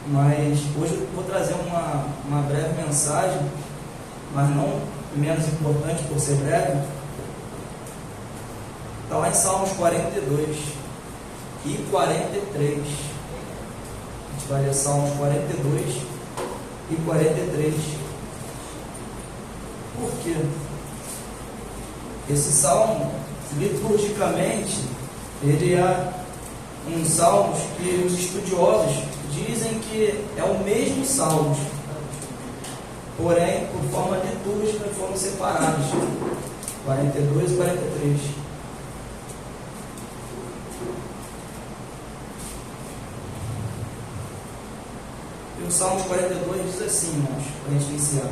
mas hoje eu vou trazer uma breve mensagem, mas não menos importante por ser breve. Está lá em Salmos 42 e 43. A gente vai ler Salmos 42 e 43. Por quê? Esse salmo, liturgicamente, ele é um salmo que os estudiosos dizem que é o mesmo salmo, porém, por forma litúrgica, foram separados. 42 e 43. E o Salmos 42 diz assim, irmãos, para a gente iniciar.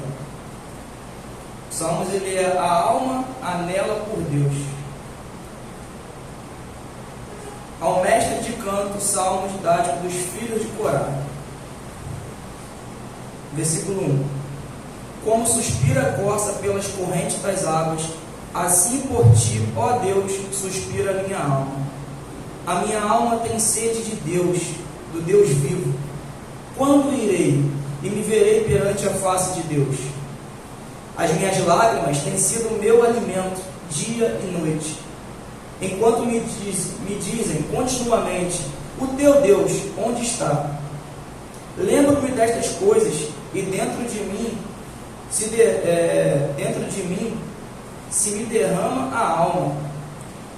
O Salmos, ele é: a alma anela por Deus. Ao mestre de canto, salmos didáticos dos filhos de Corá. Versículo 1. Como suspira a corça pelas correntes das águas, assim por ti, ó Deus, suspira a minha alma. A minha alma tem sede de Deus, do Deus vivo. Quando irei e me verei perante a face de Deus? As minhas lágrimas têm sido o meu alimento, dia e noite. Enquanto me dizem continuamente: o teu Deus, onde está? Lembro-me destas coisas, e dentro de mim se me derrama a alma,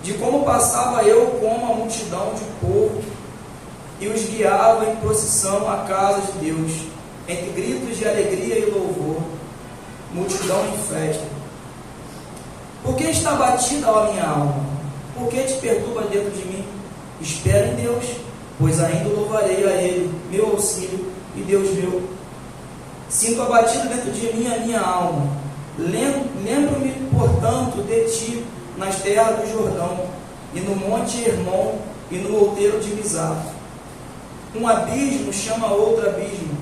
de como passava eu como a multidão de povo, e os guiava em procissão à casa de Deus, entre gritos de alegria e louvor, multidão em festa. Por que está batida a minha alma? Por que te perturba dentro de mim? Espera em Deus, pois ainda louvarei a Ele, meu auxílio e Deus meu. Sinto abatido dentro de mim a minha alma. Lembro-me, portanto, de ti nas terras do Jordão, e no monte Hermon, e no outeiro de Mizar. Um abismo chama outro abismo,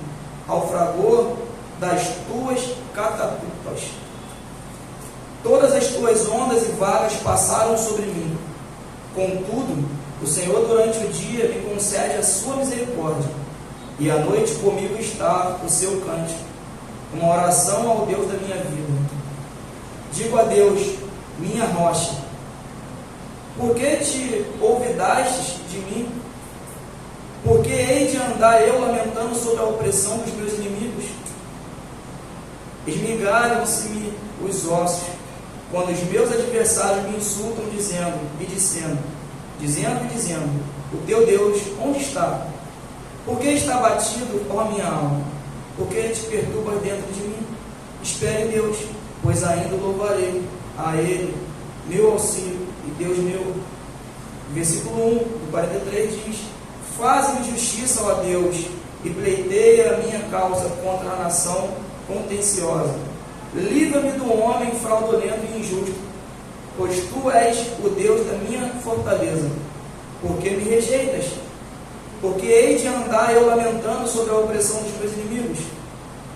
ao fragor das tuas catapultas. Todas as tuas ondas e vagas passaram sobre mim. Contudo, o Senhor durante o dia me concede a sua misericórdia, e à noite comigo está o seu cântico, uma oração ao Deus da minha vida. Digo a Deus, minha rocha: por que te olvidaste de mim? Por que hei de andar eu lamentando sobre a opressão dos meus inimigos? Esmigalham-se-me os ossos, quando os meus adversários me insultam, dizendo, o teu Deus, onde está? Por que está abatido, ó minha alma? Por que te perturbas dentro de mim? Espere em Deus, pois ainda louvarei a Ele, meu auxílio e Deus meu. Versículo 1 do 43 diz: faze-me justiça, ó Deus, e pleiteia a minha causa contra a nação contenciosa. Livra-me do homem fraudulento e injusto, pois tu és o Deus da minha fortaleza. Por que me rejeitas? Porque hei de andar eu lamentando sobre a opressão dos meus inimigos.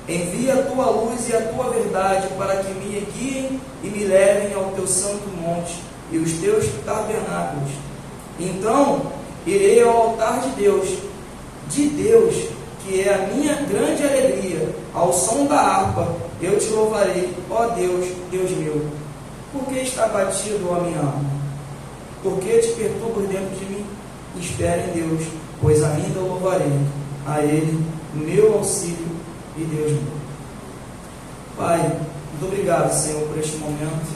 Envia a tua luz e a tua verdade, para que me guiem e me levem ao teu santo monte e os teus tabernáculos. Então irei ao altar de Deus, que é a minha grande alegria. Ao som da harpa eu te louvarei, ó Deus, Deus meu. Por que está batido, ó minha alma? Por que te perturbas dentro de mim? Espere em Deus, pois ainda louvarei a Ele, meu auxílio e Deus meu. Pai, muito obrigado, Senhor, por este momento.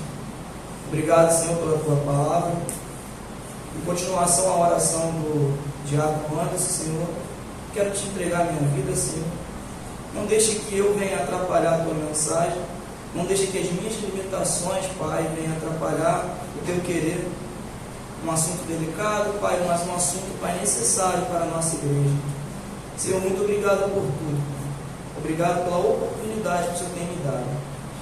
Obrigado, Senhor, pela tua palavra. Em continuação à oração do diácono Anderson, Senhor, quero te entregar a minha vida, Senhor. Não deixe que eu venha atrapalhar a tua mensagem. Não deixe que as minhas limitações, Pai, venham atrapalhar o teu querer. Um assunto delicado, Pai, mas um assunto, Pai, necessário para a nossa igreja. Senhor, muito obrigado por tudo. Obrigado pela oportunidade que o Senhor tem me dado.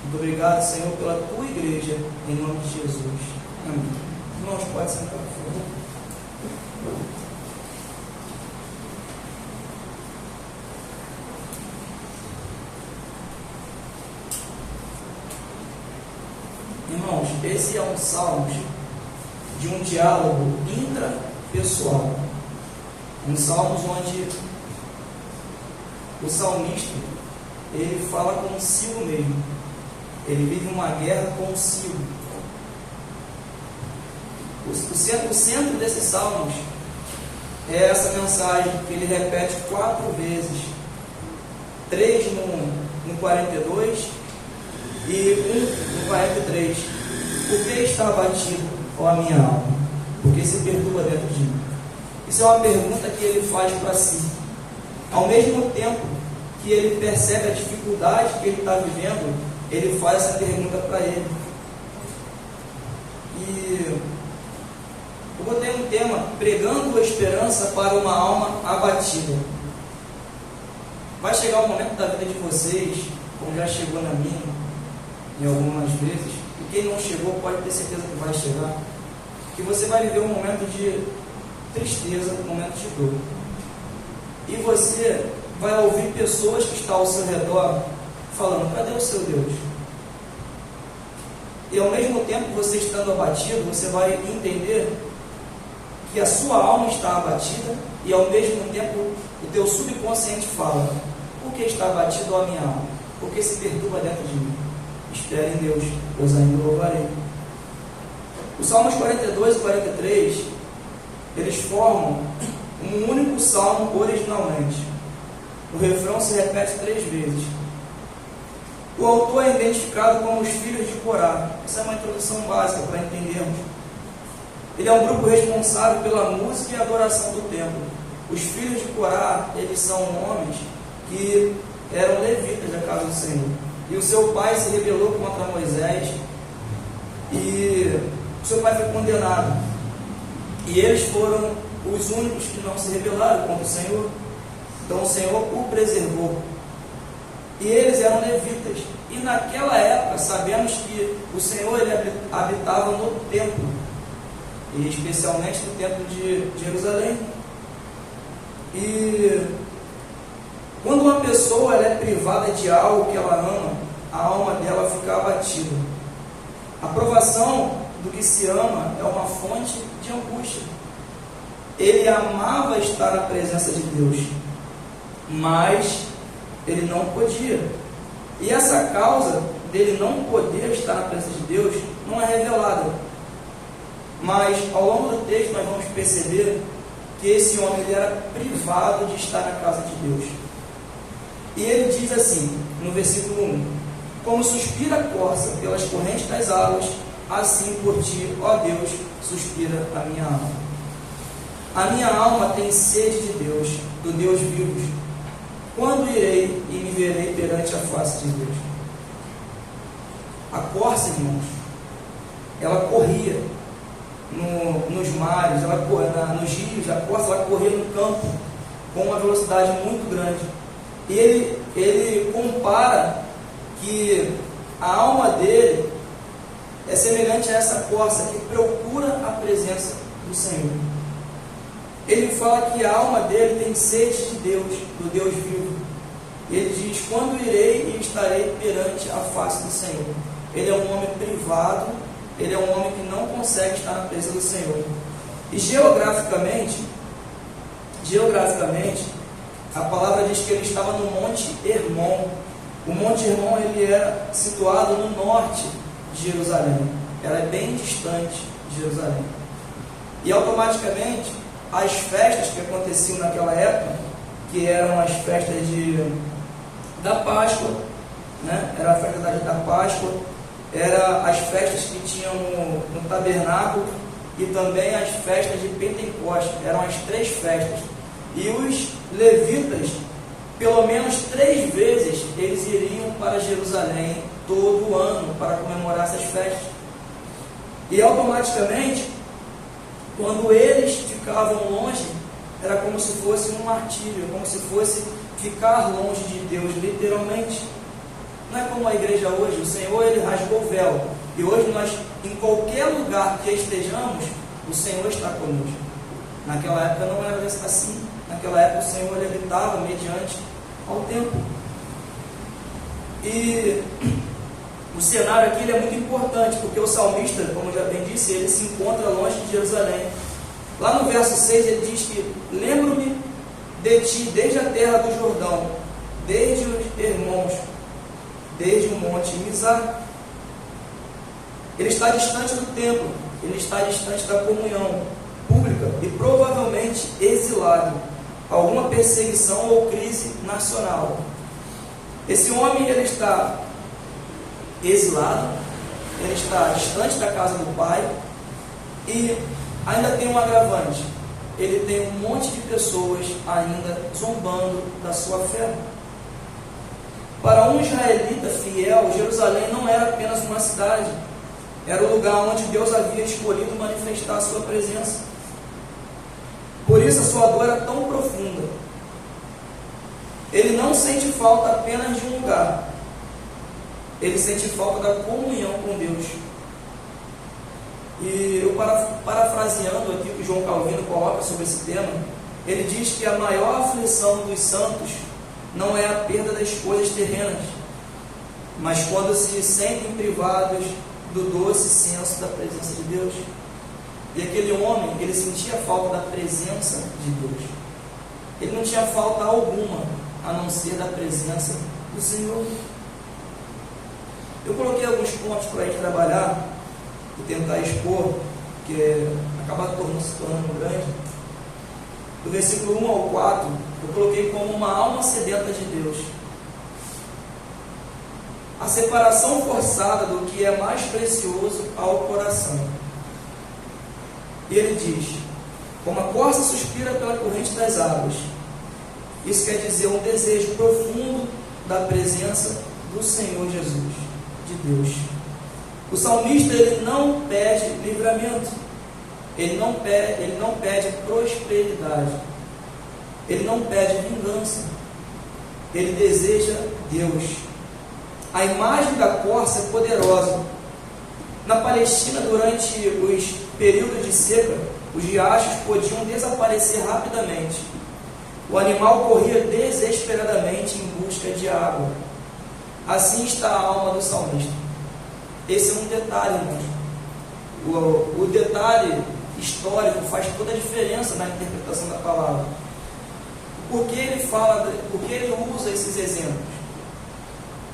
Muito obrigado, Senhor, pela tua igreja, em nome de Jesus. Amém. Irmãos, pode sentar, por favor. Irmãos, esse é um salmo de um diálogo intrapessoal. Um salmo onde o salmista, ele fala consigo mesmo. Ele vive uma guerra consigo. O centro desses salmos é essa mensagem que ele repete 4 vezes. 3 no 42 e 1 no 43. Por que está abatido, ó a minha alma? Por que se perturba dentro de mim? Isso é uma pergunta que ele faz para si. Ao mesmo tempo que ele percebe a dificuldade que ele está vivendo, ele faz essa pergunta para ele. E eu botei um tema: pregando a esperança para uma alma abatida. Vai chegar um momento da vida de vocês, como já chegou na minha, em algumas vezes, e quem não chegou pode ter certeza que vai chegar, que você vai viver um momento de tristeza, um momento de dor. E você vai ouvir pessoas que estão ao seu redor falando: cadê o seu Deus? E ao mesmo tempo, você estando abatido, você vai entender que a sua alma está abatida, e ao mesmo tempo o teu subconsciente fala: por que está abatido a minha alma? Por que se perturba dentro de mim? Espere em Deus, pois ainda louvarei. Os Salmos 42 e 43, eles formam um único salmo originalmente. O refrão se repete 3 vezes. O autor é identificado como os filhos de Corá. Essa é uma introdução básica para entendermos. Ele é um grupo responsável pela música e adoração do templo. Os filhos de Corá, eles são homens que eram levitas da casa do Senhor. E o seu pai se rebelou contra Moisés, e o seu pai foi condenado. E eles foram os únicos que não se rebelaram contra o Senhor. Então o Senhor o preservou. E eles eram levitas. E naquela época, sabemos que o Senhor ele habitava no templo, e especialmente no templo de Jerusalém. E quando uma pessoa ela é privada de algo que ela ama, a alma dela fica abatida. A provação do que se ama é uma fonte de angústia. Ele amava estar na presença de Deus, mas ele não podia. E essa causa dele não poder estar na presença de Deus não é revelada. Mas ao longo do texto nós vamos perceber que esse homem ele era privado de estar na casa de Deus. E ele diz assim, no versículo 1: como suspira a corça pelas correntes das águas, assim por ti, ó Deus, suspira a minha alma. A minha alma tem sede de Deus, do Deus vivo. Quando irei e me verei perante a face de Deus? A corça, irmãos, ela corria nos mares, ela corria nos rios. A corça ela corria no campo com uma velocidade muito grande. E ele compara que a alma dele é semelhante a essa corça que procura a presença do Senhor. Ele fala que a alma dele tem sede de Deus, do Deus vivo. Ele diz: quando irei e estarei perante a face do Senhor? Ele é um homem privado, ele é um homem que não consegue estar na presença do Senhor. E geograficamente, a palavra diz que ele estava no Monte Hermon. O Monte Hermon ele era situado no norte de Jerusalém, era bem distante de Jerusalém. E automaticamente, as festas que aconteciam naquela época, que eram as festas da Páscoa, né? Era a festa da Páscoa, era as festas que tinham no tabernáculo, e também as festas de Pentecostes. Eram as 3 festas. E os levitas, pelo menos 3 vezes, eles iriam para Jerusalém todo ano para comemorar essas festas. E automaticamente, quando eles ficavam longe, era como se fosse um martírio, como se fosse ficar longe de Deus, literalmente. Não é como a igreja hoje. O Senhor ele rasgou o véu, e hoje nós, em qualquer lugar que estejamos, o Senhor está conosco. Naquela época não era assim. Naquela época o Senhor ele habitava mediante ao templo. E o cenário aqui ele é muito importante, porque o salmista, como já bem disse, ele se encontra longe de Jerusalém. Lá no verso 6 ele diz que: lembro-me de ti desde a terra do Jordão, desde os irmãos, desde o monte Mizar. Ele está distante do templo, ele está distante da comunhão pública e provavelmente exilado, alguma perseguição ou crise nacional. Esse homem, ele está exilado, ele está distante da casa do pai e ainda tem um agravante. Ele tem um monte de pessoas ainda zombando da sua fé. Para um israelita fiel, Jerusalém não era apenas uma cidade, era o lugar onde Deus havia escolhido manifestar a sua presença. Por isso a sua dor era tão profunda. Ele não sente falta apenas de um lugar, ele sente falta da comunhão com Deus. E eu parafraseando aqui o que João Calvino coloca sobre esse tema, ele diz que a maior aflição dos santos não é a perda das coisas terrenas, mas quando se sentem privados do doce senso da presença de Deus. E aquele homem, ele sentia falta da presença de Deus. Ele não tinha falta alguma, a não ser da presença do Senhor. Eu coloquei alguns pontos para a gente trabalhar e tentar expor, que acaba se tornando grande. Do versículo 1 ao 4, eu coloquei como uma alma sedenta de Deus. A separação forçada do que é mais precioso ao coração. E ele diz: como a corça suspira pela corrente das águas. Isso quer dizer um desejo profundo da presença do Senhor Jesus, de Deus. O salmista, ele não pede livramento, ele não pede prosperidade, ele não pede vingança, ele deseja Deus. A imagem da corça é poderosa. Na Palestina, durante os períodos de seca, os riachos podiam desaparecer rapidamente. O animal corria desesperadamente em busca de água. Assim está a alma do salmista. Esse é um detalhe, irmãos. O detalhe histórico faz toda a diferença na interpretação da palavra. Por que ele usa esses exemplos?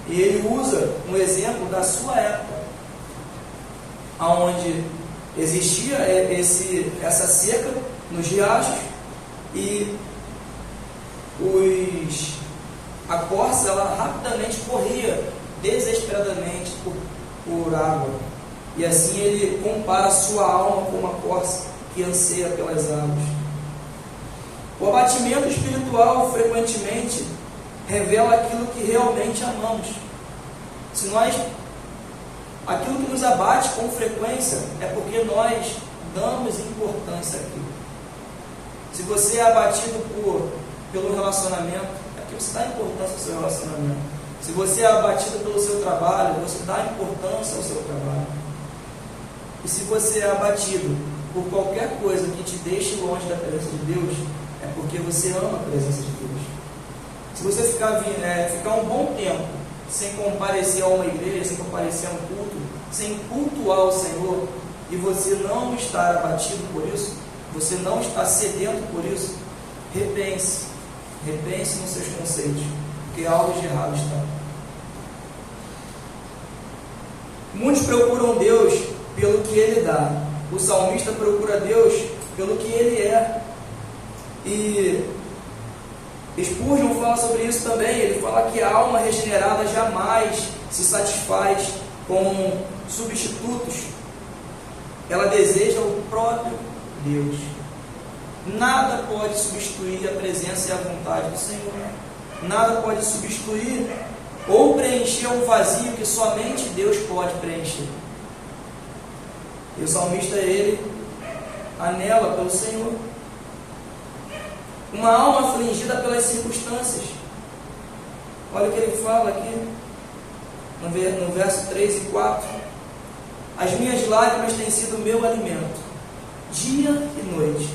E ele usa um exemplo da sua época, onde existia essa seca nos riachos e a corça, ela rapidamente corria desesperadamente por água. E assim ele compara a sua alma com uma corça que anseia pelas águas. O abatimento espiritual frequentemente revela aquilo que realmente amamos. Aquilo que nos abate com frequência é porque nós damos importância àquilo. Se você é abatido pelo relacionamento, é porque você dá importância ao seu relacionamento. Se você é abatido pelo seu trabalho, você dá importância ao seu trabalho. E se você é abatido por qualquer coisa que te deixe longe da presença de Deus, é porque você ama a presença de Deus. Se você ficar um bom tempo sem comparecer a uma igreja, sem comparecer a um culto, sem cultuar o Senhor, e você não estar abatido por isso, você não está sedento por isso, repense nos seus conceitos, porque algo de errado está. Muitos procuram Deus pelo que Ele dá. O salmista procura Deus pelo que Ele é. E Spurgeon fala sobre isso também. Ele fala que a alma regenerada jamais se satisfaz com substitutos. Ela deseja o próprio Deus. Nada pode substituir a presença e a vontade do Senhor. Nada pode substituir ou preencher um vazio que somente Deus pode preencher. E o salmista, ele anela pelo Senhor. Uma alma afligida pelas circunstâncias. Olha o que ele fala aqui no verso 3 e 4. As minhas lágrimas têm sido meu alimento, dia e noite,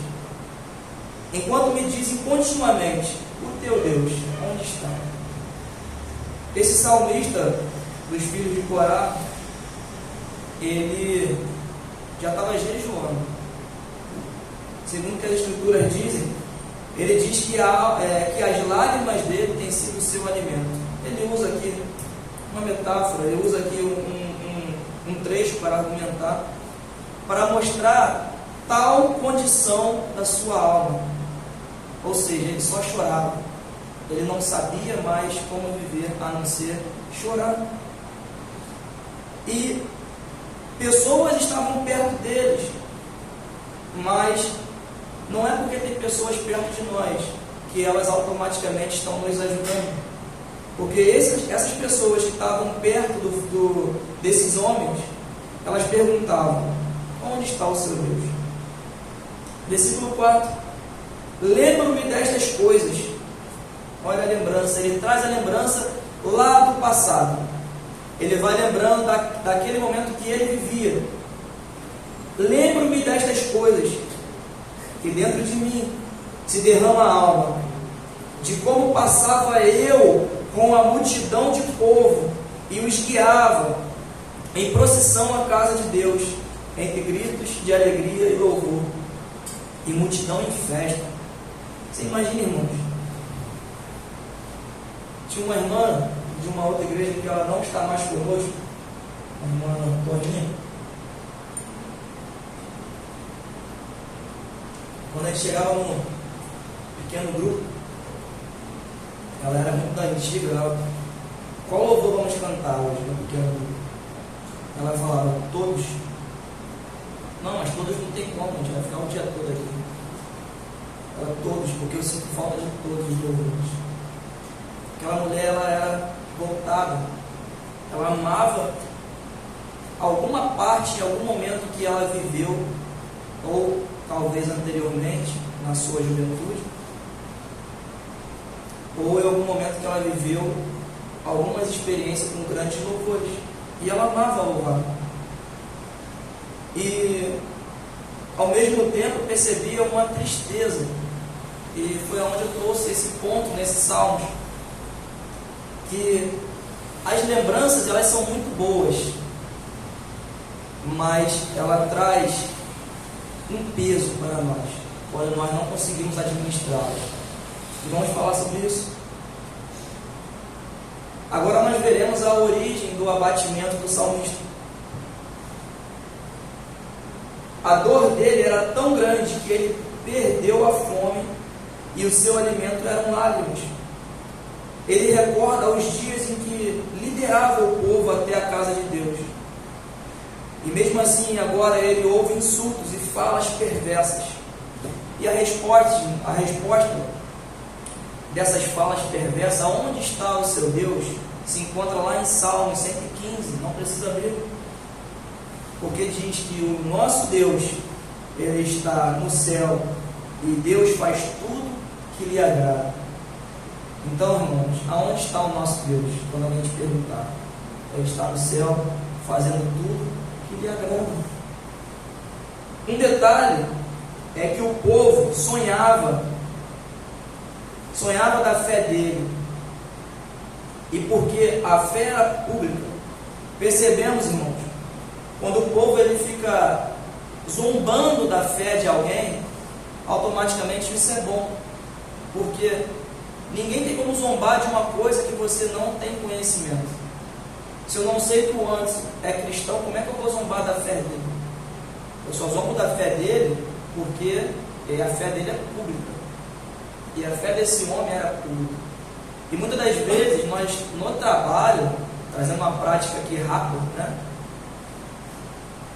enquanto me dizem continuamente: o teu Deus, onde está? Esse salmista dos filhos de Corá, ele já estava jejuando. Segundo o que as escrituras dizem, ele diz que as lágrimas dele têm sido o seu alimento. Ele usa aqui uma metáfora, ele usa aqui um trecho para argumentar, para mostrar tal condição da sua alma. Ou seja, ele só chorava. Ele não sabia mais como viver a não ser chorar. E pessoas estavam perto deles, mas não é porque tem pessoas perto de nós que elas automaticamente estão nos ajudando. Porque essas pessoas que estavam perto desses homens, elas perguntavam: onde está o seu Deus? Versículo 4: lembro-me destas coisas. Olha a lembrança, ele traz a lembrança lá do passado. Ele vai lembrando daquele momento que ele vivia. Lembro-me destas coisas, que dentro de mim se derrama a alma, de como passava eu com a multidão de povo e os guiava em procissão à casa de Deus, entre gritos de alegria e louvor, e multidão em festa. Você imagina, irmãos? Tinha uma irmã de uma outra igreja que ela não está mais conosco, a irmã Toninha. Quando a gente chegava num pequeno grupo, ela era muito da antiga, qual louvor vamos cantar hoje no pequeno grupo? Ela falava: todos. Não, mas todos não tem como, a gente vai ficar o dia todo aqui. Ela: todos, porque eu sinto falta de todos os louvores. Aquela mulher, ela era voltada, ela amava alguma parte, em algum momento que ela viveu, ou talvez anteriormente, na sua juventude, ou em algum momento que ela viveu algumas experiências com grandes louvores, e ela amava louvar. E ao mesmo tempo percebia uma tristeza, e foi onde eu trouxe esse ponto nesse salmo, que as lembranças, elas são muito boas, mas ela traz um peso para nós, quando nós não conseguimos administrá-las. E vamos falar sobre isso. Agora nós veremos a origem do abatimento do salmista. A dor dele era tão grande que ele perdeu a fome e o seu alimento eram lágrimas. Ele recorda os dias em que liderava o povo até a casa de Deus. E mesmo assim, agora ele ouve insultos e falas perversas. E a resposta dessas falas perversas, onde está o seu Deus, se encontra lá em Salmo 115, não precisa abrir. Porque diz que o nosso Deus, ele está no céu, e Deus faz tudo que lhe agrada. Então, irmãos, aonde está o nosso Deus? Quando alguém te perguntar, ele está no céu, fazendo tudo que lhe agrada. Um detalhe é que o povo sonhava da fé dele, e porque a fé era pública, percebemos, irmãos, quando o povo ele fica zombando da fé de alguém, automaticamente isso é bom, porque ninguém tem como zombar de uma coisa que você não tem conhecimento. Se eu não sei que o Anderson é cristão, como é que eu vou zombar da fé dele? Eu só zombo da fé dele porque a fé dele é pública. E a fé desse homem era pública. E muitas das vezes nós, no trabalho, trazendo uma prática aqui rápida, né?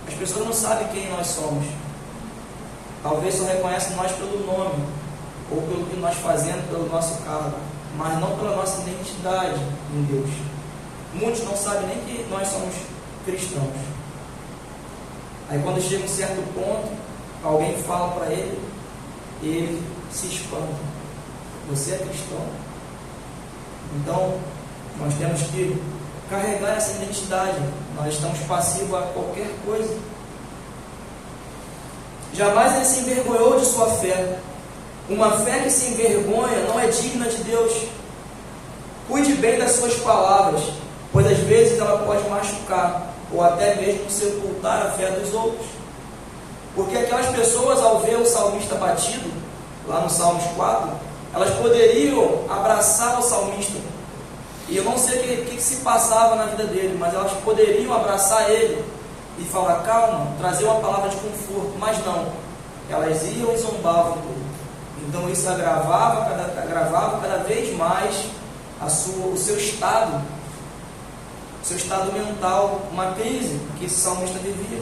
As pessoas não sabem quem nós somos. Talvez só reconhecem nós pelo nome, ou pelo que nós fazemos, pelo nosso cargo, mas não pela nossa identidade em Deus. Muitos não sabem nem que nós somos cristãos. Aí quando chega um certo ponto, alguém fala para ele, ele se espanta: você é cristão? Então, nós temos que carregar essa identidade. Nós estamos passivos a qualquer coisa. Jamais ele se envergonhou de sua fé. Uma fé que se envergonha não é digna de Deus. Cuide bem das suas palavras, pois às vezes ela pode machucar, ou até mesmo sepultar a fé dos outros. Porque aquelas pessoas, ao ver o salmista batido, lá no Salmos 4, elas poderiam abraçar o salmista. E eu não sei o que se passava na vida dele, mas elas poderiam abraçar ele e falar, calma, trazer uma palavra de conforto, mas não. Elas iam e zombavam dele. Então isso agravava cada vez mais o seu estado mental, uma crise que esse salmista vivia.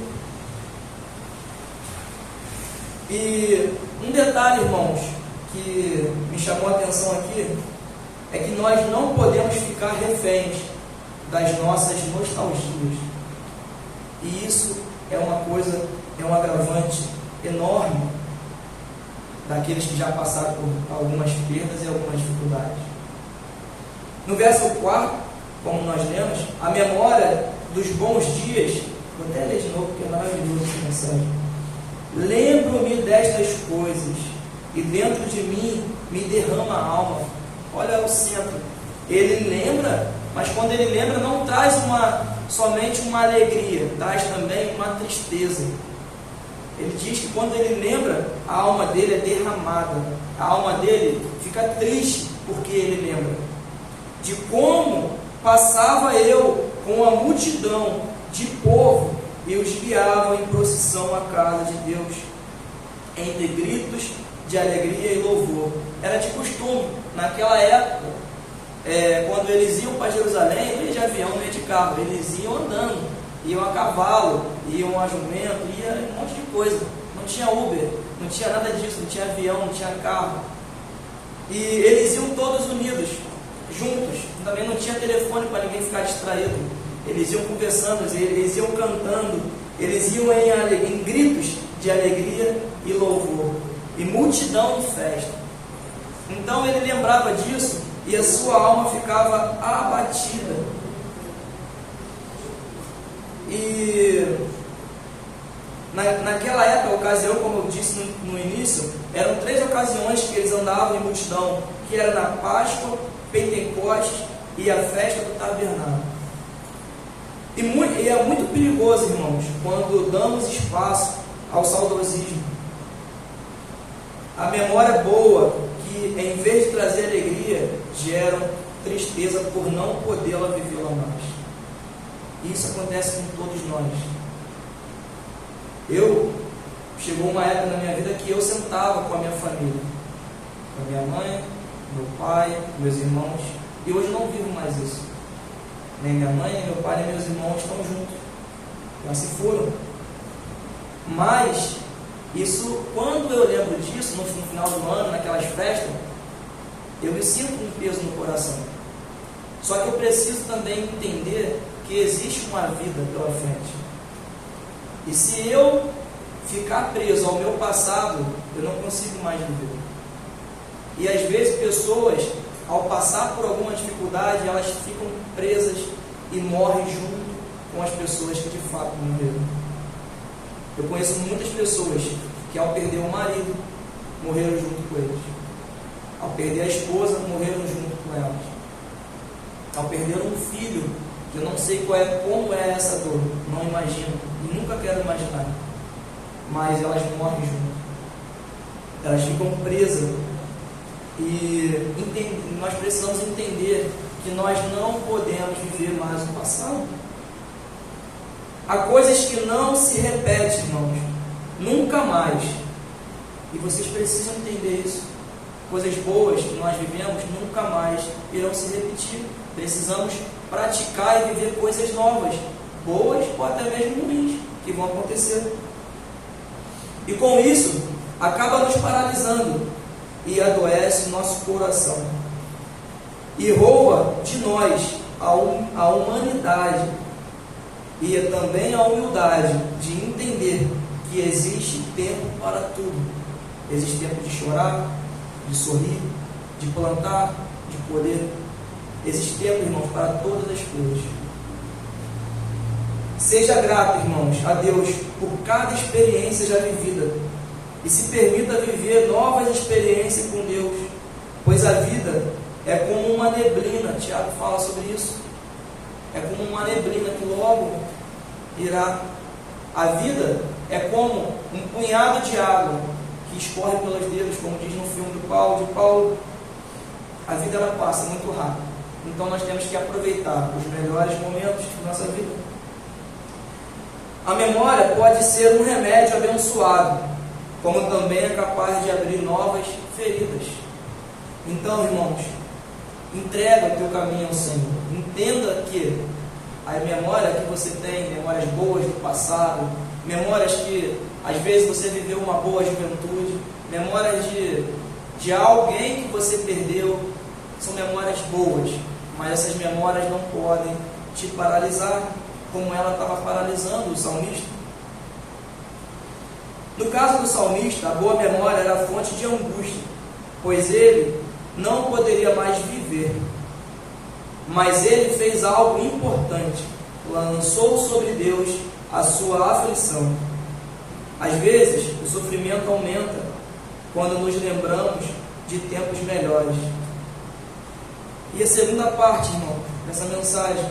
E um detalhe, irmãos, que me chamou a atenção aqui, é que nós não podemos ficar reféns das nossas nostalgias. E isso é um agravante enorme daqueles que já passaram por algumas perdas e algumas dificuldades. No verso 4, como nós lemos, a memória dos bons dias, vou até ler de novo porque é maravilhoso essa mensagem. Lembro-me destas coisas e dentro de mim me derrama a alma. Olha o centro. Ele lembra, mas quando ele lembra não traz somente uma alegria, traz também uma tristeza. Ele diz que quando ele lembra, a alma dele é derramada. A alma dele fica triste porque ele lembra de como passava eu com a multidão de povo e os guiava em procissão à casa de Deus, entre gritos de alegria e louvor. Era de costume, naquela época, quando eles iam para Jerusalém, não ia de avião, não ia de carro, eles iam andando, iam a cavalo, iam a jumento, ia um monte de coisa. Não tinha Uber, não tinha nada disso, não tinha avião, não tinha carro. E eles iam todos unidos, juntos. Também não tinha telefone para ninguém ficar distraído. Eles iam conversando, eles iam cantando, eles iam em gritos de alegria e louvor, e multidão em festa. Então ele lembrava disso e a sua alma ficava abatida. E naquela época, ocasião, como eu disse no início, eram 3 ocasiões que eles andavam em multidão, que era na Páscoa, Pentecostes e a festa do tabernáculo. E é muito perigoso, irmãos, quando damos espaço ao saudosismo. A memória boa, que em vez de trazer alegria, geram tristeza por não podê-la vivê-la mais. Isso acontece com todos nós. Chegou uma época na minha vida que eu sentava com a minha família, com a minha mãe, meu pai, meus irmãos, e hoje não vivo mais isso. Nem minha mãe, nem meu pai, nem meus irmãos estão juntos, já se foram. Mas isso, quando eu lembro disso, no final do ano, naquelas festas, eu me sinto um peso no coração. Só que eu preciso também entender que existe uma vida pela frente. E se eu ficar preso ao meu passado, eu não consigo mais viver. E às vezes pessoas, ao passar por alguma dificuldade, elas ficam presas e morrem junto com as pessoas que de fato morreram. Eu conheço muitas pessoas que ao perder o marido, morreram junto com eles. Ao perder a esposa, morreram junto com elas. Ao perder um filho, eu não sei como é essa dor, não imagino, e nunca quero imaginar. Mas elas morrem junto. Elas ficam presas. E nós precisamos entender que nós não podemos viver mais o passado. Há coisas que não se repetem, irmãos, nunca mais. E vocês precisam entender isso. Coisas boas que nós vivemos nunca mais irão se repetir. Precisamos praticar e viver coisas novas, boas ou até mesmo ruins, que vão acontecer. E com isso, acaba nos paralisando e adoece o nosso coração. E rouba de nós a humanidade e também a humildade de entender que existe tempo para tudo. Existe tempo de chorar, de sorrir, de plantar, de colher. Existe tempo, irmãos, para todas as coisas. Seja grato, irmãos, a Deus por cada experiência já vivida e se permita viver novas experiências com Deus, pois a vida é como uma neblina. Tiago fala sobre isso. É como uma neblina que logo irá. A vida é como um punhado de água que escorre pelos dedos, como diz no filme do Paulo, a vida ela passa muito rápido. Então nós temos que aproveitar os melhores momentos de nossa vida. A memória pode ser um remédio abençoado, como também é capaz de abrir novas feridas. Então, irmãos, entrega o teu caminho ao Senhor. Entenda que a memória que você tem, memórias boas do passado, memórias que às vezes você viveu uma boa juventude, memórias de alguém que você perdeu, são memórias boas, mas essas memórias não podem te paralisar, como ela estava paralisando o salmista. No caso do salmista, a boa memória era fonte de angústia, pois ele não poderia mais viver. Mas ele fez algo importante, lançou sobre Deus a sua aflição. Às vezes, o sofrimento aumenta quando nos lembramos de tempos melhores. E a segunda parte, irmão, dessa mensagem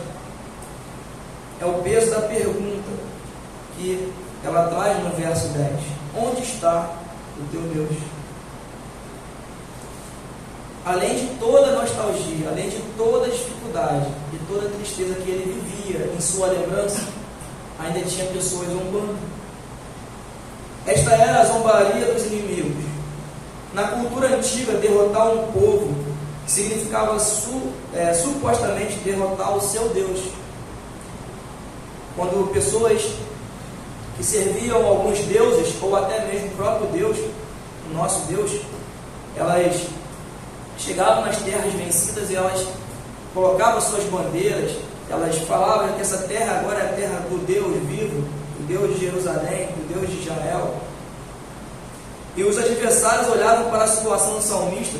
é o peso da pergunta que ela traz no verso 10. Onde está o teu Deus? Além de toda a nostalgia, além de toda a dificuldade e toda a tristeza que ele vivia em sua lembrança, ainda tinha pessoas zombando. Esta era a zombaria dos inimigos. Na cultura antiga, derrotar um povo significava supostamente derrotar o seu Deus. Quando pessoas que serviam a alguns deuses, ou até mesmo o próprio Deus, o nosso Deus, elas chegavam nas terras vencidas e elas colocavam suas bandeiras, elas falavam que essa terra agora é a terra do Deus vivo, do Deus de Jerusalém, do Deus de Israel. E os adversários olhavam para a situação do salmista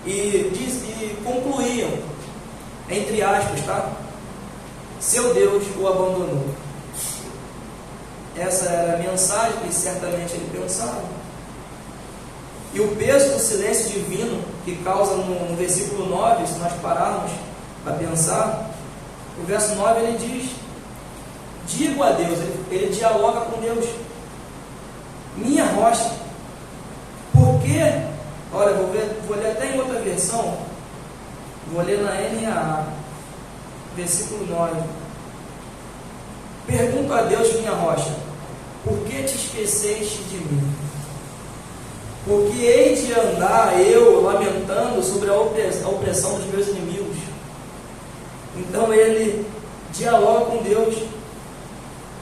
e concluíam, entre aspas, tá? Seu Deus o abandonou. Essa era a mensagem que certamente ele pensava. E o peso do silêncio divino que causa no versículo 9, se nós pararmos para pensar, o verso 9 ele diz: digo a Deus, ele dialoga com Deus, minha rocha, porque, olha, vou ler até em outra versão, vou ler na NAA, versículo 9. Pergunto a Deus, minha rocha, por que te esqueceste de mim? Porque hei de andar eu lamentando sobre a opressão dos meus inimigos. Então ele dialoga com Deus.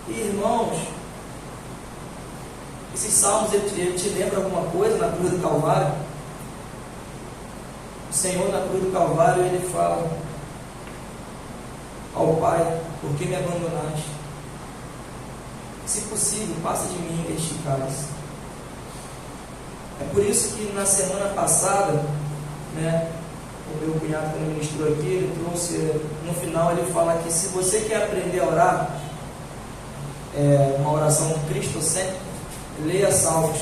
E, irmãos, esses salmos ele te lembra alguma coisa na cruz do Calvário? O Senhor na cruz do Calvário ele fala ao Pai: por que me abandonaste? Se possível, passa de mim este cálice. É por isso que na semana passada, o meu cunhado, quando ministrou aqui, ele trouxe, no final ele fala que se você quer aprender a orar, uma oração cristocêntrica, leia Salmos.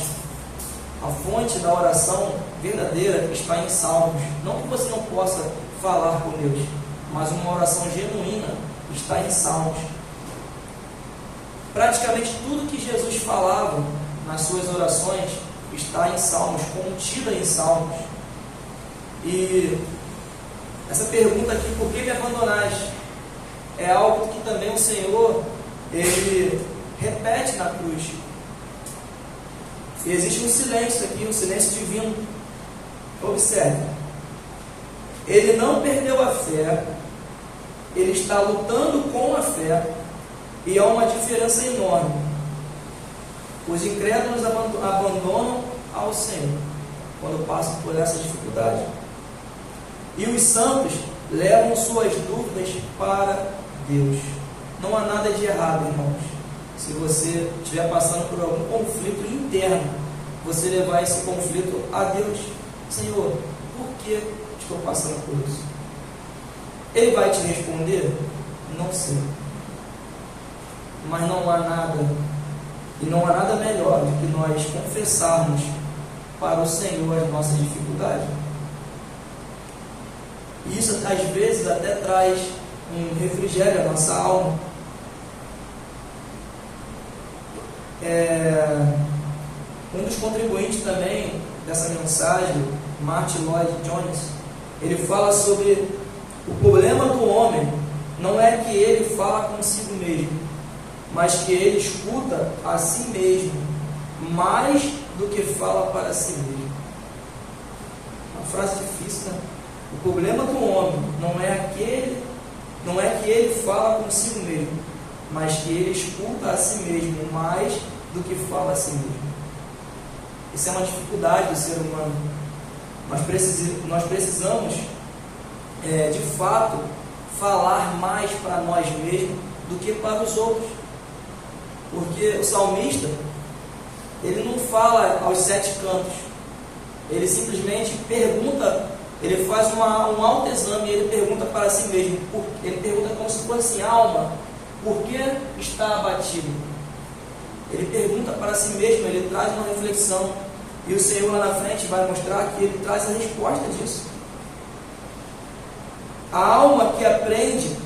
A fonte da oração verdadeira está em Salmos. Não que você não possa falar com Deus, mas uma oração genuína está em Salmos. Praticamente tudo que Jesus falava nas suas orações está em Salmos, contida em Salmos. E essa pergunta aqui, por que me abandonaste? É algo que também o Senhor ele repete na cruz. E existe um silêncio aqui, um silêncio divino. Observe, ele não perdeu a fé, ele está lutando com a fé, e há uma diferença enorme. Os incrédulos abandonam ao Senhor quando passam por essa dificuldade, e os santos levam suas dúvidas para Deus. Não há nada de errado, irmãos, se você estiver passando por algum conflito interno, você levar esse conflito a Deus. Senhor, por que estou passando por isso? Ele vai te responder? Não sei. Mas não há nada, e não há nada melhor do que nós confessarmos para o Senhor as nossas dificuldades. E isso às vezes até traz um refrigério à nossa Um dos contribuintes também dessa mensagem, Martin Lloyd Jones, ele fala sobre o problema do homem não é que ele fala consigo mesmo, mas que ele escuta a si mesmo mais do que fala para si mesmo. Uma frase difícil, né? O problema do homem não é que ele fala consigo mesmo, mas que ele escuta a si mesmo mais do que fala a si mesmo. Isso é uma dificuldade do ser humano. Nós precisamos, de fato, falar mais para nós mesmos do que para os outros. Porque o salmista, ele não fala aos 7 cantos. Ele simplesmente pergunta, ele faz um autoexame e ele pergunta para si mesmo. Ele pergunta como se fosse assim: alma, por que está abatido? Ele pergunta para si mesmo, ele traz uma reflexão. E o Senhor lá na frente vai mostrar que ele traz a resposta disso. A alma que aprende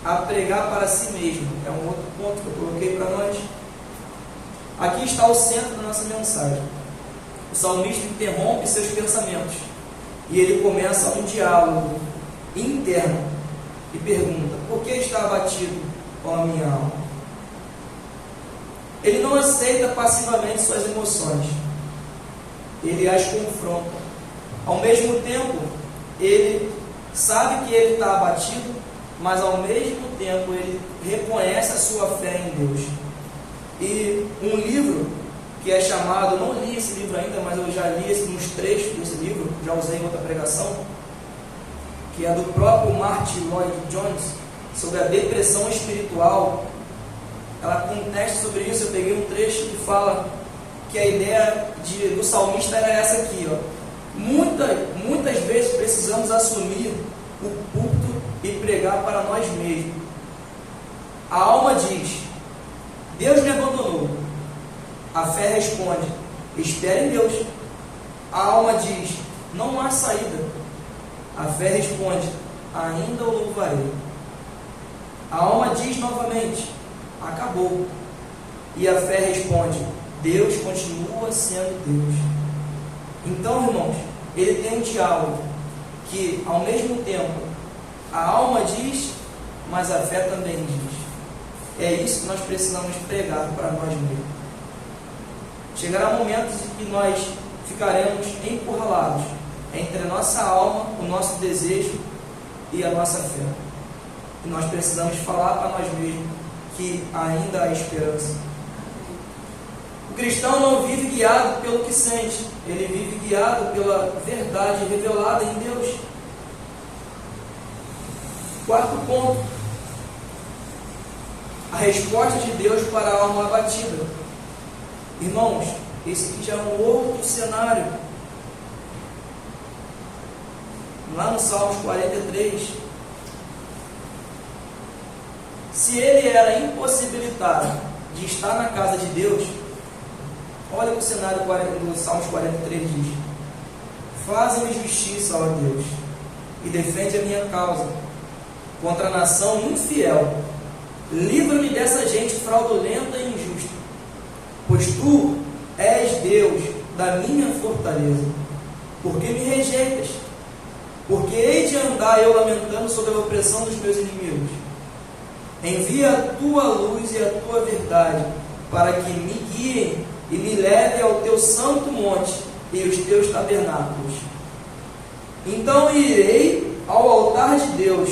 a pregar para si mesmo é um outro ponto que eu coloquei para nós. Aqui está o centro da nossa mensagem. O salmista interrompe seus pensamentos e ele começa um diálogo interno e pergunta: por que está abatido, ó minha alma? Ele não aceita passivamente suas emoções, ele as confronta. Ao mesmo tempo, ele sabe que ele está abatido, mas ao mesmo tempo ele reconhece a sua fé em Deus. E um livro que é chamado, não li esse livro ainda, mas eu já li uns trechos desse livro, já usei em outra pregação, que é do próprio Martin Lloyd Jones, sobre a depressão espiritual. Ela contesta sobre isso. Eu peguei um trecho que fala que a ideia do salmista era essa aqui, ó. Muitas vezes precisamos assumir o púlpito e pregar para nós mesmos. A alma diz: Deus me abandonou. A fé responde: espere em Deus. A alma diz: não há saída. A fé responde: ainda o louvarei. A alma diz novamente: acabou. E a fé responde: Deus continua sendo Deus. Então, irmãos, ele tem um diálogo que, ao mesmo tempo, a alma diz, mas a fé também diz. É isso que nós precisamos pregar para nós mesmos. Chegará momentos em que nós ficaremos encurralados entre a nossa alma, o nosso desejo e a nossa fé. E nós precisamos falar para nós mesmos que ainda há esperança. O cristão não vive guiado pelo que sente, ele vive guiado pela verdade revelada em Deus. Quarto ponto: a resposta de Deus para a alma abatida. Irmãos, esse aqui já é um outro cenário. Lá no Salmos 43, se ele era impossibilitado de estar na casa de Deus, olha o cenário do Salmos 43 diz: faze-me justiça, ó Deus, e defende a minha causa contra a nação infiel. Livra-me dessa gente fraudulenta e injusta, pois tu és Deus da minha fortaleza. Por que me rejeitas? Porque hei de andar eu lamentando sobre a opressão dos meus inimigos. Envia a tua luz e a tua verdade, para que me guiem e me levem ao teu santo monte e os teus tabernáculos. Então irei ao altar de Deus,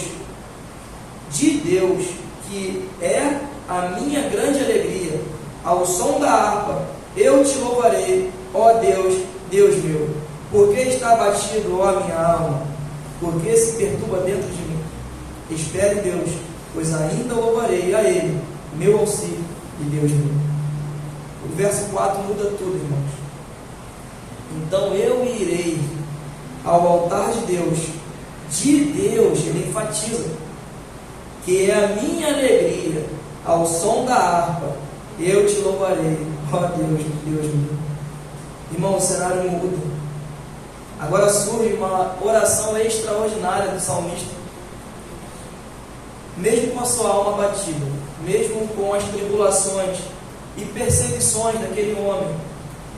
que é a minha grande alegria. Ao som da harpa eu te louvarei, ó Deus, Deus meu. Por que está abatido, ó minha alma? Por que se perturba dentro de mim? Espere em Deus, pois ainda louvarei a Ele, meu auxílio e Deus meu. O verso 4 muda tudo, irmãos. Então eu irei ao altar de Deus, ele enfatiza, que é a minha alegria, ao som da harpa eu te louvarei, ó Deus, Deus meu. Irmão, o cenário muda. Agora surge uma oração extraordinária do salmista. Mesmo com a sua alma abatida, mesmo com as tribulações e perseguições daquele homem,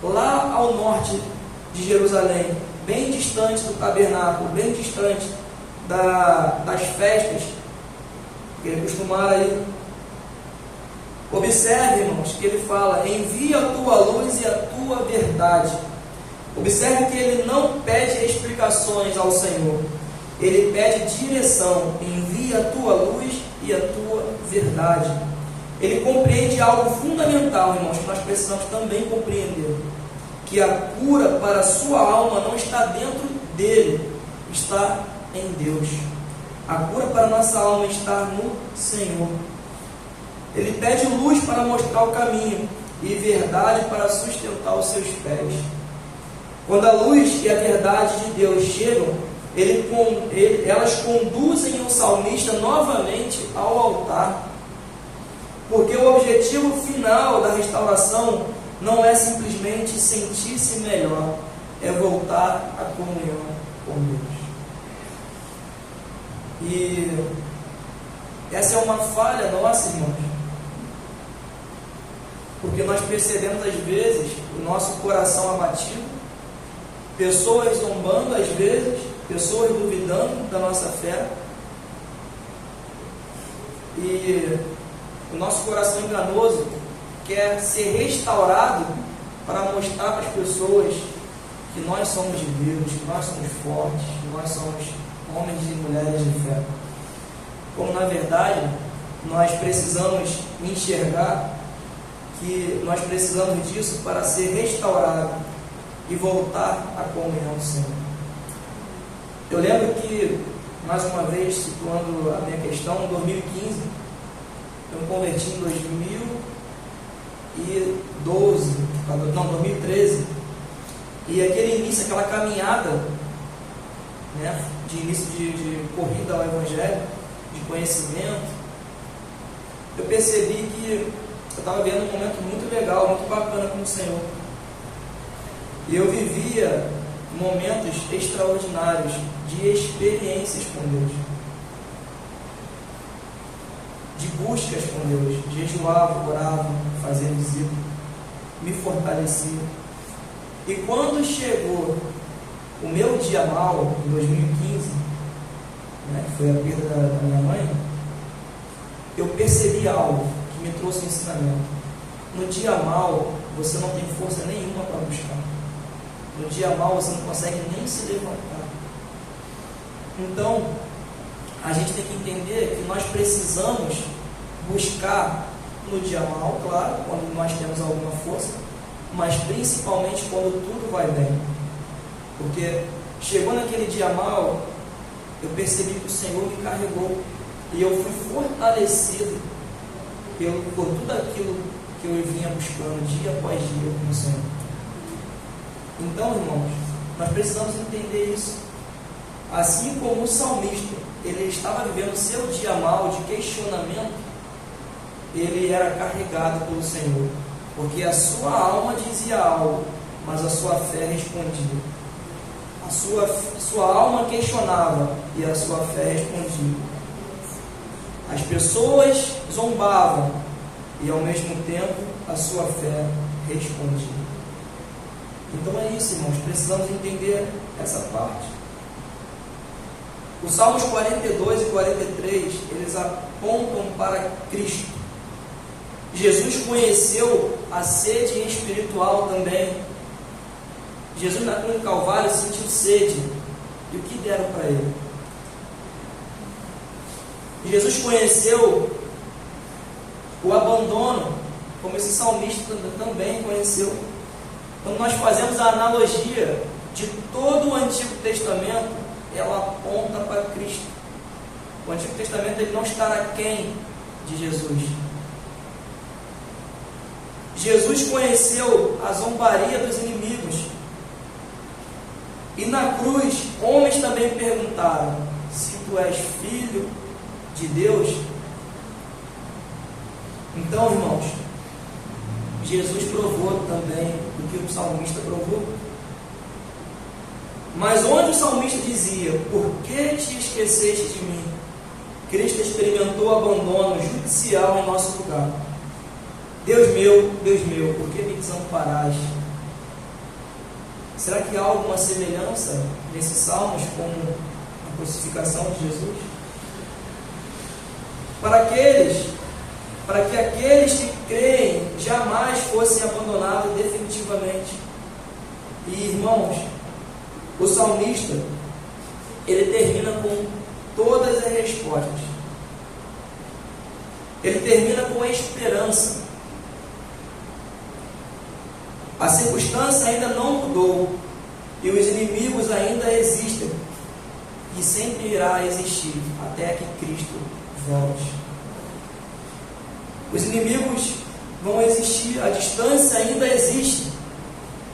lá ao norte de Jerusalém, bem distante do tabernáculo, bem distante das festas que ele costumara ir. Observe, irmãos, que ele fala: envia a tua luz e a tua verdade. Observe que ele não pede explicações ao Senhor, ele pede direção. Envia a tua luz e a tua verdade. Ele compreende algo fundamental, irmãos, que nós precisamos também compreender: que a cura para a sua alma não está dentro dele, está em Deus. A cura para a nossa alma está no Senhor. Ele pede luz para mostrar o caminho e verdade para sustentar os seus pés. Quando a luz e a verdade de Deus chegam, elas conduzem o salmista novamente ao altar, porque o objetivo final da restauração não é simplesmente sentir-se melhor, é voltar à comunhão com Deus. E essa é uma falha nossa, irmãos, porque nós percebemos às vezes o nosso coração abatido, pessoas zombando às vezes, pessoas duvidando da nossa fé, e o nosso coração enganoso quer ser restaurado para mostrar para as pessoas que nós somos de Deus, que nós somos fortes, que nós somos homens e mulheres de fé. Como na verdade nós precisamos enxergar que nós precisamos disso para ser restaurado e voltar à comunhão do Senhor. Eu lembro que, mais uma vez, situando a minha questão, em 2015, eu me converti em 2013, e aquele início, aquela caminhada, né, de início de corrida ao Evangelho, de conhecimento, eu percebi que eu estava vivendo um momento muito legal, muito bacana com o Senhor. E eu vivia momentos extraordinários de experiências com Deus, de buscas com Deus. Jejuava, orava, fazia visita, me fortalecia. E quando chegou o meu dia mal, em 2015, né, que foi a perda da minha mãe, eu percebi algo que me trouxe um ensinamento. No dia mal, você não tem força nenhuma para buscar. No dia mal, você não consegue nem se levantar. Então, a gente tem que entender que nós precisamos buscar no dia mal, claro, quando nós temos alguma força, mas principalmente quando tudo vai bem. Porque chegou naquele dia mal, eu percebi que o Senhor me carregou e eu fui fortalecido por tudo aquilo que eu vinha buscando dia após dia com o Senhor. Então, irmãos, nós precisamos entender isso. Assim como o salmista, ele estava vivendo o seu dia mal de questionamento, ele era carregado pelo Senhor, porque a sua alma dizia algo, mas a sua fé respondia. A sua alma questionava e a sua fé respondia. As pessoas zombavam e ao mesmo tempo a sua fé respondia. Então é isso, irmãos, precisamos entender essa parte. Os Salmos 42 e 43, eles apontam para Cristo. Jesus conheceu a sede espiritual também. Jesus na cruz do Calvário sentiu sede. E o que deram para ele? Jesus conheceu o abandono, como esse salmista também conheceu. Quando nós fazemos a analogia de todo o Antigo Testamento, ela aponta para Cristo. O Antigo Testamento ele não está aquém de Jesus. Jesus conheceu a zombaria dos inimigos. E na cruz, homens também perguntaram: se tu és filho de Deus? Então, irmãos, Jesus provou também o que o salmista provou. Mas onde o salmista dizia: por que te esqueceste de mim? Cristo experimentou abandono judicial em nosso lugar. Deus meu, por que me desamparaste? Será que há alguma semelhança nesses salmos com a crucificação de Jesus? Para que aqueles que creem jamais fossem abandonados definitivamente. E irmãos, o salmista, ele termina com todas as respostas. Ele termina com a esperança. A circunstância ainda não mudou e os inimigos ainda existem e sempre irá existir até que Cristo volte. Os inimigos vão existir, a distância ainda existe,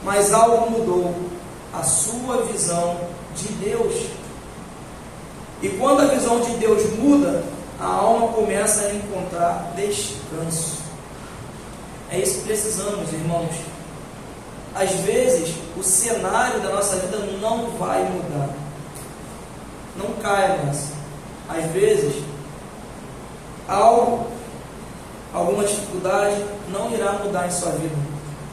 mas algo mudou, a sua visão de Deus. E quando a visão de Deus muda, a alma começa a encontrar descanso. É isso que precisamos, irmãos. Às vezes, o cenário da nossa vida não vai mudar. Não caia nessa. Às vezes, alguma dificuldade não irá mudar em sua vida.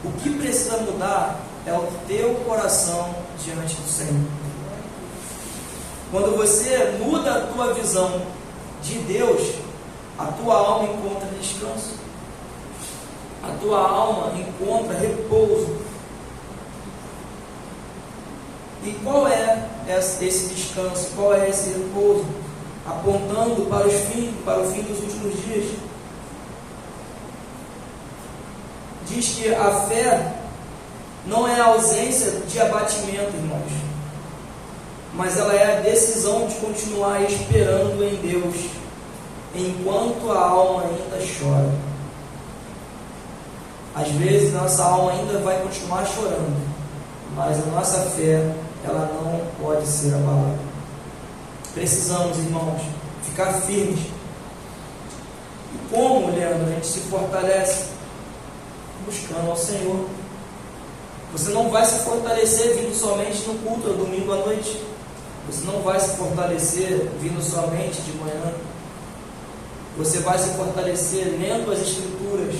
O que precisa mudar é o teu coração diante do Senhor. Quando você muda a tua visão de Deus, a tua alma encontra descanso. A tua alma encontra repouso. E qual é esse descanso? Qual é esse repouso? Apontando para o fim dos últimos dias. Diz que a fé não é a ausência de abatimento, irmãos, mas ela é a decisão de continuar esperando em Deus, enquanto a alma ainda chora. Às vezes nossa alma ainda vai continuar chorando, mas a nossa fé, ela não pode ser abalada. Precisamos, irmãos, ficar firmes. E como, Leandro, a gente se fortalece? Buscando ao Senhor. Você não vai se fortalecer vindo somente no culto, no domingo à noite. Você não vai se fortalecer vindo somente de manhã. Você vai se fortalecer lendo as Escrituras,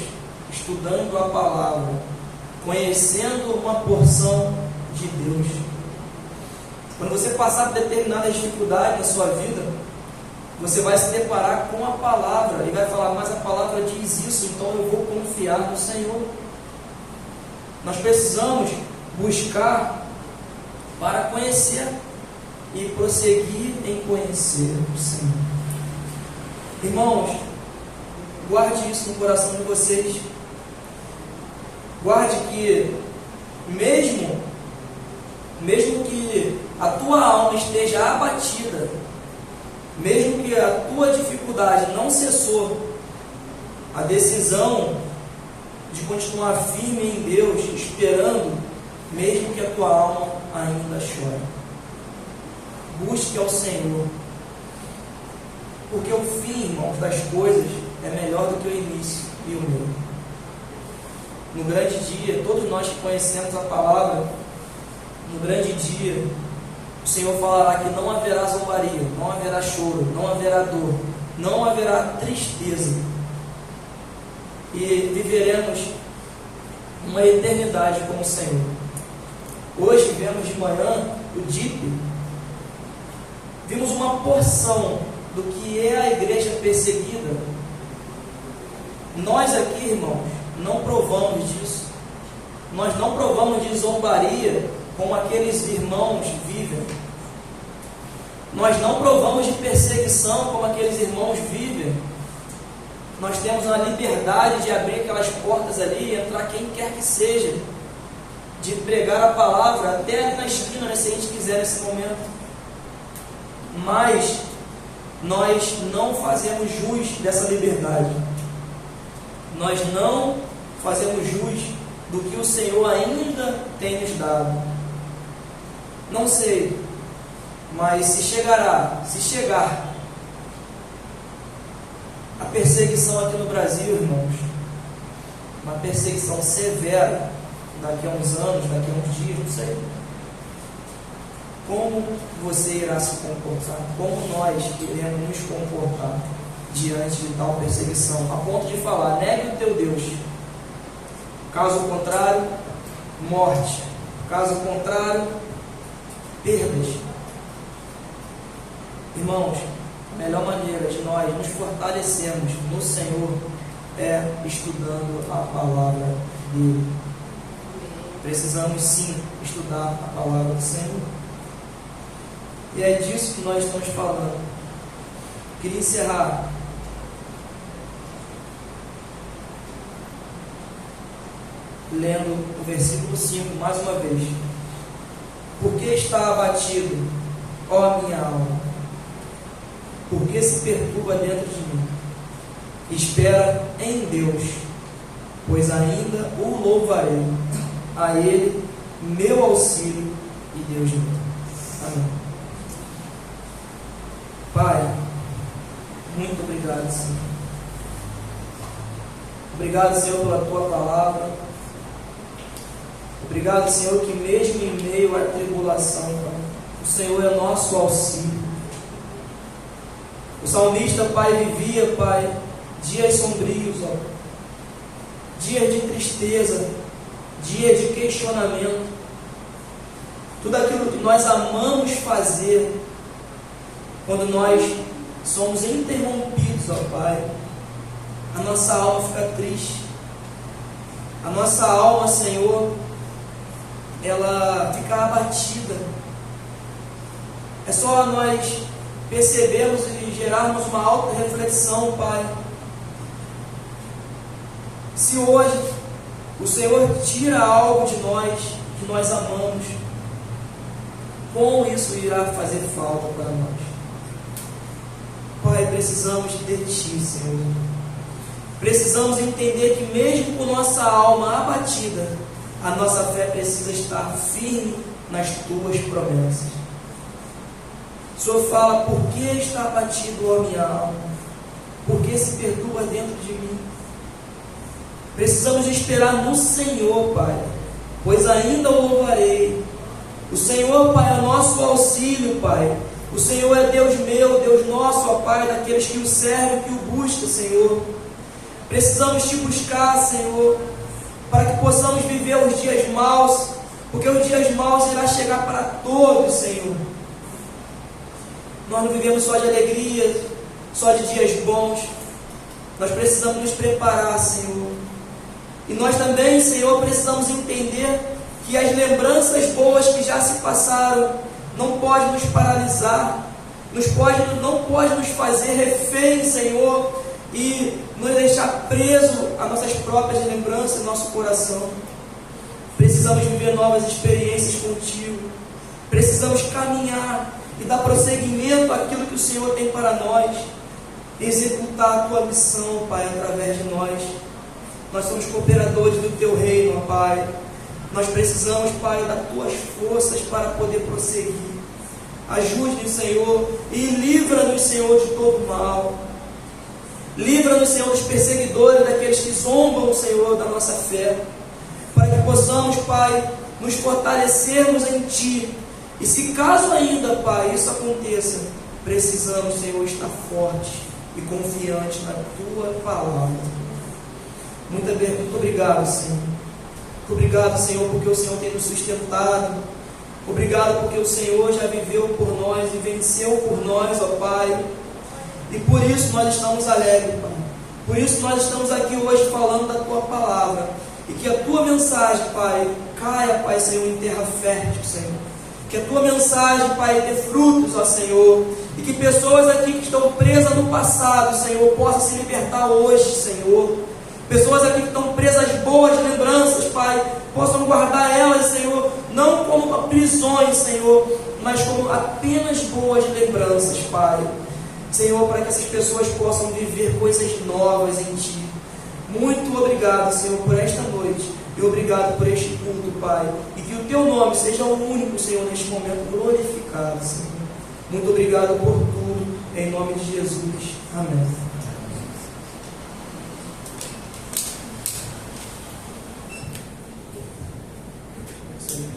estudando a palavra, conhecendo uma porção de Deus. Quando você passar por determinada dificuldade na sua vida, você vai se deparar com a palavra e vai falar, mas a palavra diz isso, então eu vou confiar no Senhor. Nós precisamos buscar para conhecer e prosseguir em conhecer o Senhor. Irmãos, guarde isso no coração de vocês. Guarde que mesmo que a tua alma esteja abatida, mesmo que a tua dificuldade não cessou, a decisão de continuar firme em Deus, esperando, mesmo que a tua alma ainda chore. Busque ao Senhor, porque o fim, irmãos, das coisas é melhor do que o início e o meio. No grande dia, todos nós que conhecemos a palavra, no grande dia, o Senhor falará que não haverá zombaria, não haverá choro, não haverá dor, não haverá tristeza. E viveremos uma eternidade com o Senhor. Hoje vemos de manhã o DIP, vimos uma porção do que é a igreja perseguida. Nós aqui, irmãos, não provamos disso. Nós não provamos de zombaria como aqueles irmãos vivem. Nós não provamos de perseguição como aqueles irmãos vivem. Nós temos a liberdade de abrir aquelas portas ali e entrar quem quer que seja, de pregar a palavra até ali na esquina, né, se a gente quiser nesse momento. Mas nós não fazemos jus dessa liberdade. Nós não fazemos jus do que o Senhor ainda tem nos dado. Não sei, mas se chegar a perseguição aqui no Brasil, irmãos, uma perseguição severa, daqui a uns anos, daqui a uns dias, não sei, como você irá se comportar? Como nós iremos nos comportar diante de tal perseguição? A ponto de falar, negue o teu Deus. Caso contrário, morte. Caso contrário, perdas. Irmãos, a melhor maneira de nós nos fortalecermos no Senhor é estudando a palavra dele. Precisamos sim estudar a palavra do Senhor. E é disso que nós estamos falando. Queria encerrar lendo o versículo 5 mais uma vez. Por que está abatido, ó minha alma? Por que se perturba dentro de mim? Espera em Deus, pois ainda o louvarei, a Ele meu auxílio e Deus meu. Amém. Pai, muito obrigado, Senhor. Obrigado, Senhor, pela Tua palavra. Obrigado, Senhor, que mesmo em meio à tribulação, Pai, o Senhor é nosso auxílio. O salmista, Pai, vivia, Pai, dias sombrios, ó, dias de tristeza, dias de questionamento. Tudo aquilo que nós amamos fazer, quando nós somos interrompidos, ó Pai, a nossa alma fica triste. A nossa alma, Senhor, ela fica abatida. É só nós percebermos e gerarmos uma alta reflexão, Pai. Se hoje o Senhor tira algo de nós que nós amamos, como isso irá fazer falta para nós? Pai, precisamos de Ti, Senhor. Precisamos entender que mesmo com nossa alma abatida, a nossa fé precisa estar firme nas Tuas promessas. O Senhor fala: por que está abatido, ó minha alma? Por que se perturba dentro de mim? Precisamos esperar no Senhor, Pai, pois ainda o louvarei. O Senhor, Pai, é nosso auxílio, Pai. O Senhor é Deus meu, Deus nosso, ó Pai, daqueles que o servem, que o buscam, Senhor. Precisamos Te buscar, Senhor, para que possamos viver os dias maus, porque os dias maus irá chegar para todos, Senhor. Nós não vivemos só de alegria, só de dias bons. Nós precisamos nos preparar, Senhor. E nós também, Senhor, precisamos entender que as lembranças boas que já se passaram não podem nos paralisar, não pode nos fazer refém, Senhor, e nos deixar preso às nossas próprias lembranças, nosso coração. Precisamos viver novas experiências contigo. Precisamos caminhar e dar prosseguimento àquilo que o Senhor tem para nós, executar a Tua missão, Pai, através de nós. Nós somos cooperadores do Teu reino, ó Pai. Nós precisamos, Pai, das Tuas forças para poder prosseguir. Ajude-nos, Senhor, e livra-nos, Senhor, de todo mal. Livra-nos, Senhor, dos perseguidores, daqueles que zombam, Senhor, da nossa fé, para que possamos, Pai, nos fortalecermos em Ti. E se caso ainda, Pai, isso aconteça, precisamos, Senhor, estar fortes e confiantes na Tua palavra. Muito obrigado, Senhor. Muito obrigado, Senhor, porque o Senhor tem nos sustentado. Obrigado porque o Senhor já viveu por nós e venceu por nós, ó Pai. E por isso nós estamos alegres, Pai. Por isso nós estamos aqui hoje falando da Tua palavra. E que a Tua mensagem, Pai, caia, Pai, Senhor, em terra fértil, Senhor. Que a Tua mensagem, Pai, dê frutos, ó Senhor. E que pessoas aqui que estão presas no passado, Senhor, possam se libertar hoje, Senhor. Pessoas aqui que estão presas às boas lembranças, Pai, possam guardar elas, Senhor, não como prisões, Senhor, mas como apenas boas lembranças, Pai. Senhor, para que essas pessoas possam viver coisas novas em Ti. Muito obrigado, Senhor, por esta noite. E obrigado por este culto, Pai. E que o Teu nome seja o único, Senhor, neste momento glorificado, Senhor. Muito obrigado por tudo, em nome de Jesus. Amém.